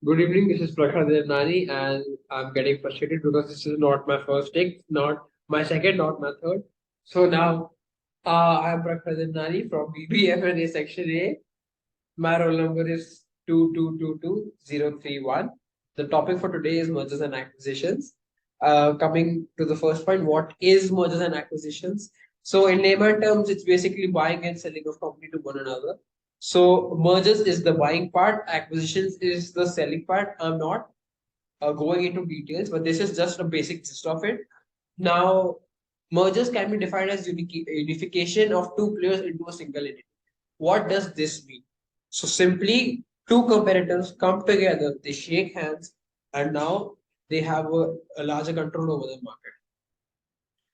Good evening, this is Prakhar Devnani, and I'm getting frustrated because this is not my first take, not my second, not my third. So now, I'm Prakhar Devnani from BBFNA Section A. My roll number is 2222031. The topic for today is mergers and acquisitions. Coming to the first point, what is mergers and acquisitions? So, in layman terms, it's basically buying and selling of company to one another. So, mergers is the buying part, acquisitions is the selling part. I'm not going into details, but this is just a basic gist of it. Now, mergers can be defined as unification of two players into a single entity. What does this mean? So simply, two competitors come together, they shake hands, and now they have a larger control over the market.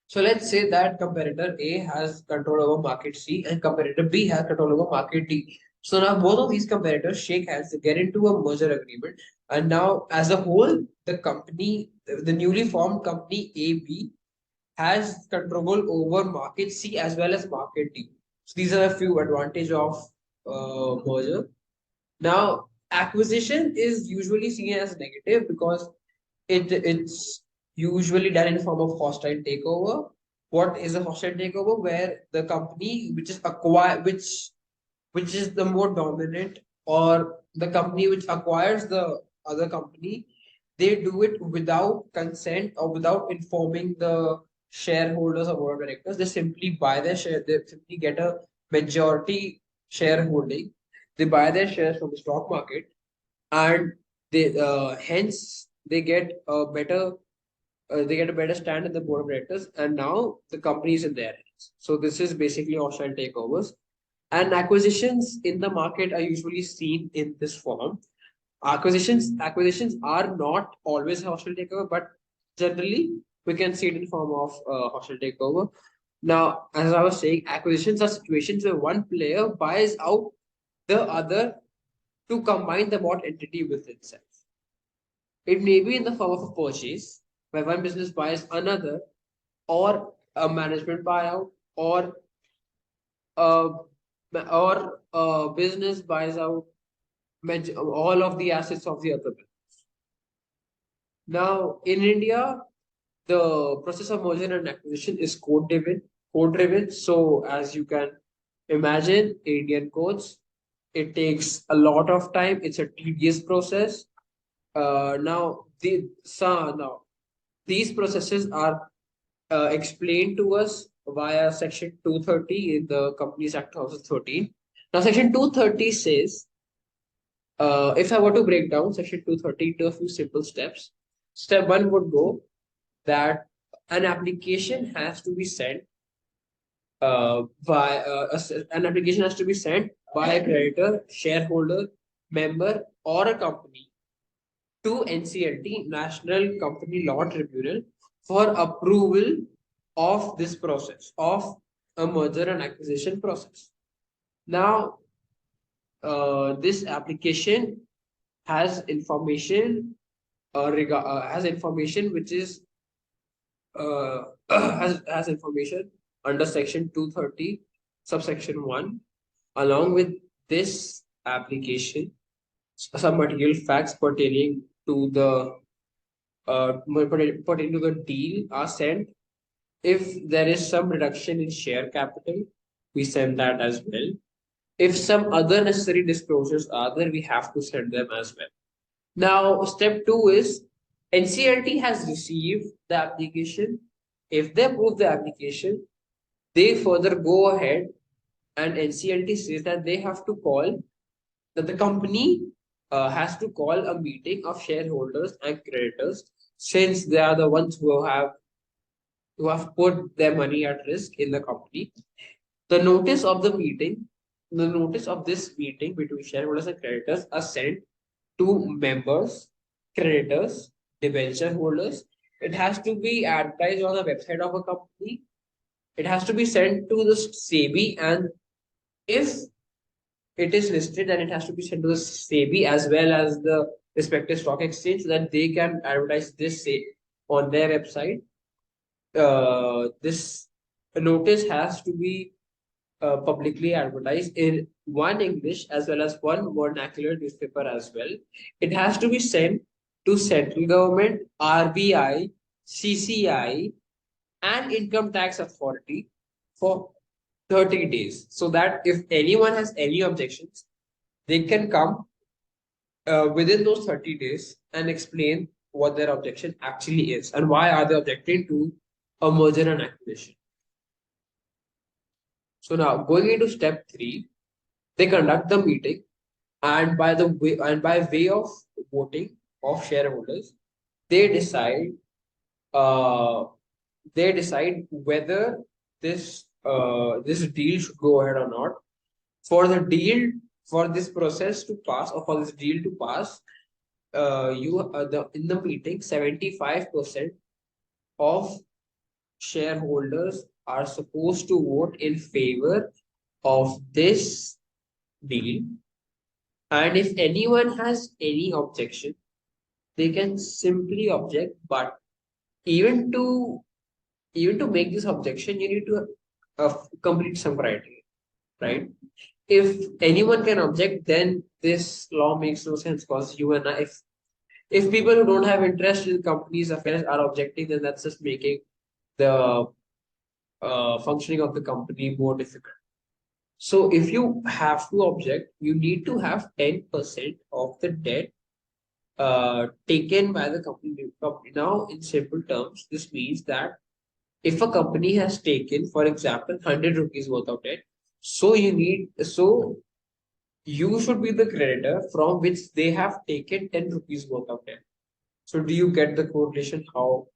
So let's say that competitor A has control over market C and competitor B has control over market D. So now both of these competitors shake hands, they get into a merger agreement, and now as a whole, the company, the newly formed company AB has control over market C as well as market D. So these are a few advantages of merger. Now, acquisition is usually seen as negative because it's usually done in form of hostile takeover. What is a hostile takeover? Where the company which is acquired, which is the more dominant, or the company which acquires the other company, they do it without consent or without informing the shareholders or board of directors. They simply buy their share. They simply get a majority shareholding. They buy their shares from the stock market, and they hence they get a better stand in the board of directors, and now the company is in their hands. So this is basically hostile takeovers. And acquisitions in the market are usually seen in this form. Acquisitions are not always hostile takeover, but generally we can see it in form of hostile takeover. Now, as I was saying, acquisitions are situations where one player buys out the other to combine the bought entity with itself. It may be in the form of a purchase, where one business buys another, or a management buyout, uh, or business buys out all of the assets of the other business. Now, in India, the process of merger and acquisition is code driven. So, as you can imagine, Indian codes, it takes a lot of time. It's a tedious process. Now these processes are explained to us via Section 230 in the Companies Act 2013. Now, Section 230 says, if I were to break down Section 230 into a few simple steps, step one would go that an application has to be sent an application has to be sent by a creditor, shareholder, member, or a company to NCLT, National Company Law Tribunal, for approval of this process of a merger and acquisition process. Now, this application has information has information which is has information under section 230 subsection 1. Along with this application, some material facts pertaining to the deal are sent. If there is some reduction in share capital, we send that as well. If some other necessary disclosures are there, we have to send them as well. Now, step two is NCLT has received the application. If they approve the application, they further go ahead, and NCLT says that the company has to call a meeting of shareholders and creditors, since they are the ones who have put their money at risk in the company. The notice of the meeting, the notice of this meeting between shareholders and creditors are sent to members, creditors, debenture holders. It has to be advertised on the website of a company. It has to be sent to the SEBI, and if it is listed, then it has to be sent to the SEBI as well as the respective stock exchange, so that they can advertise this say on their website. This notice has to be publicly advertised one English as well as one vernacular newspaper as well. It has to be sent to central government, RBI, CCI, and income tax authority for 30 days. So that if anyone has any objections, they can come within those 30 days and explain what their objection actually is and why are they objecting to a merger and acquisition. So now going into step 3, they conduct the meeting and by way of voting of shareholders, they decide uh, they decide whether this deal should go ahead or not. For the deal for this process to pass or for this deal to pass, you the in the meeting 75% of shareholders are supposed to vote in favor of this deal, and if anyone has any objection, they can simply object. But even to even to make this objection, you need to complete some criteria, right? If anyone can object, then this law makes no sense because you and I, if people who don't have interest in companies' affairs are objecting, then that's just making the functioning of the company more difficult. So if you have to object, you need to have 10% of the debt taken by the company. Now, in simple terms, this means that if a company has taken, for example, 100 rupees worth of debt, so you should be the creditor from which they have taken 10 rupees worth of debt. So do you get the correlation how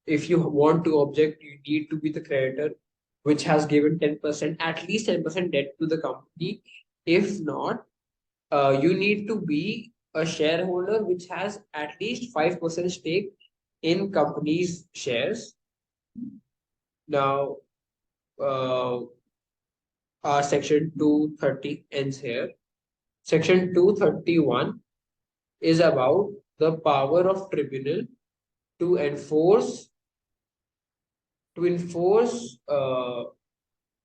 if you want to object, you need to be the creditor which has given 10%, at least 10% debt to the company. If not, you need to be a shareholder which has at least 5% stake in company's shares. Now, uh, our section 230 ends here. Section 231 is about the power of tribunal to enforce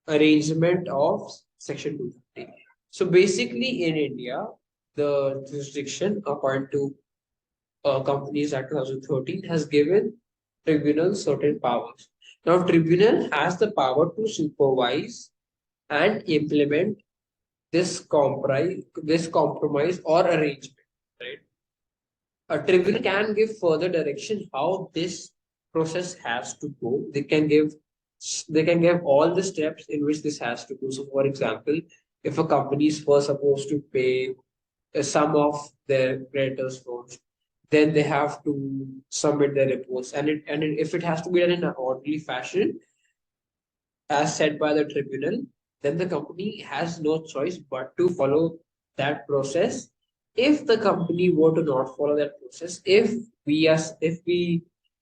arrangement of section 230. So basically in India, the jurisdiction according to Companies Act 2013 has given tribunal certain powers. Now tribunal has the power to supervise and implement this compromise or arrangement, right? A tribunal can give further direction how this process has to go. They can give all the steps in which this has to go. So, for example, if a company is first supposed to pay some of their creditors' loans, then they have to submit their reports, if it has to be done in an orderly fashion, as said by the tribunal, then the company has no choice but to follow that process. If the company were to not follow that process, if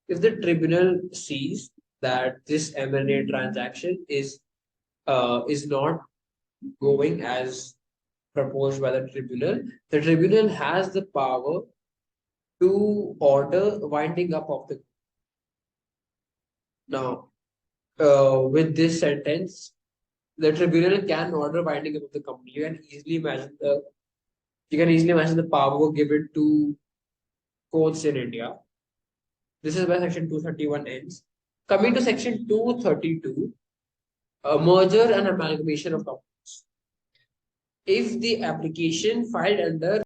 the tribunal sees that this M&A transaction is not going as proposed by the tribunal has the power to order winding up of the now. With this sentence, the tribunal can order winding up of the company. You can easily imagine the power given to courts in India. This is where section 231 ends. Coming to section 232, merger and amalgamation of companies. If the application filed under